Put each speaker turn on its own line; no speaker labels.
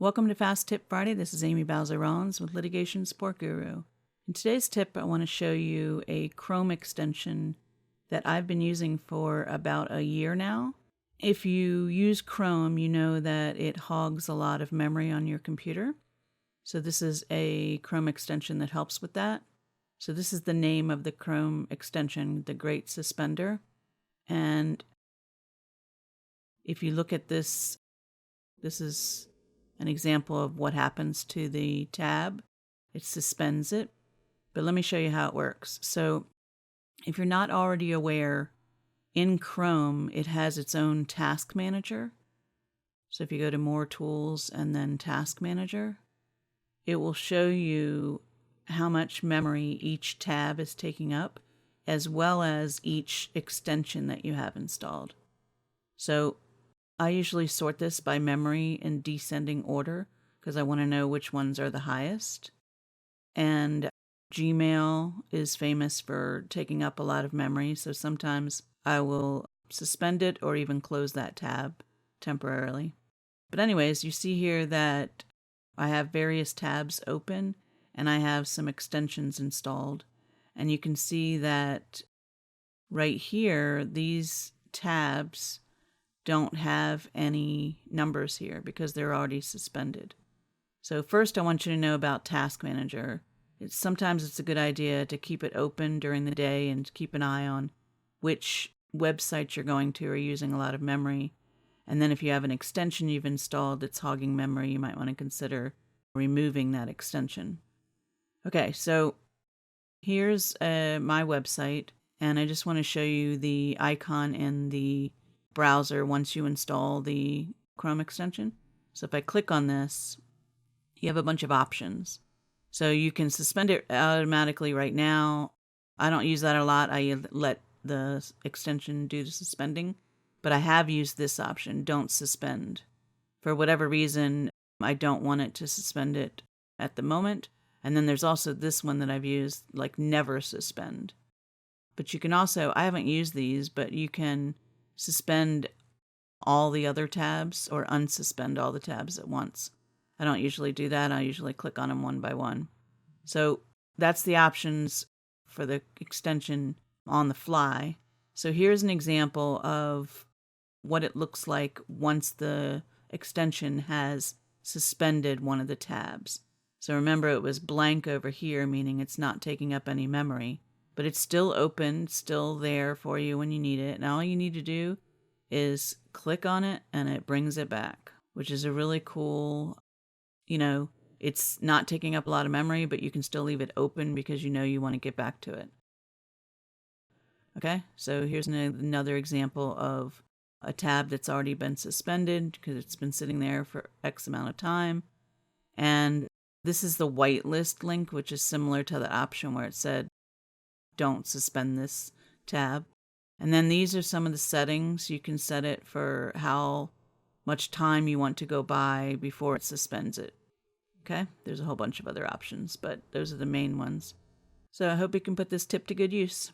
Welcome to Fast Tip Friday. This is Amy Bowser-Rollins with Litigation Support Guru. In today's tip, I want to show you a Chrome extension that I've been using for about a year now. If you use Chrome, you know that it hogs a lot of memory on your computer. So this is a Chrome extension that helps with that. So this is the name of the Chrome extension, the Great Suspender. And if you look at this, this is an example of what happens to the tab. It suspends it. But let me show you how it works. So if you're not already aware, in Chrome, it has its own task manager. So if you go to More Tools and then Task Manager, it will show you how much memory each tab is taking up, as well as each extension that you have installed. So I usually sort this by memory in descending order because I want to know which ones are the highest. And Gmail is famous for taking up a lot of memory, so sometimes I will suspend it or even close that tab temporarily. But anyways, you see here that I have various tabs open and I have some extensions installed. And you can see that right here, these tabs don't have any numbers here because they're already suspended. So first I want you to know about Task Manager. Sometimes it's a good idea to keep it open during the day and keep an eye on which websites you're going to are using a lot of memory. And then if you have an extension you've installed that's hogging memory, you might want to consider removing that extension. Okay, so here's my website, and I just want to show you the icon in the browser once you install the Chrome extension. So if I click on this, you have a bunch of options. So you can suspend it automatically right now. I don't use that a lot. I let the extension do the suspending, but I have used this option, don't suspend. For whatever reason, I don't want it to suspend it at the moment. And then there's also this one that I've used, like never suspend. But you can also, I haven't used these, but you can suspend all the other tabs or unsuspend all the tabs at once. I don't usually do that. I usually click on them one by one. So that's the options for the extension on the fly. So here's an example of what it looks like once the extension has suspended one of the tabs. So remember, it was blank over here, meaning it's not taking up any memory, but it's still open, still there for you when you need it. And all you need to do is click on it and it brings it back, which is a really cool, it's not taking up a lot of memory, but you can still leave it open because you want to get back to it. Okay, so here's another example of a tab that's already been suspended because it's been sitting there for X amount of time. And this is the whitelist link, which is similar to the option where it said, don't suspend this tab. And then these are some of the settings. You can set it for how much time you want to go by before it suspends it. Okay, there's a whole bunch of other options, but those are the main ones. So I hope you can put this tip to good use.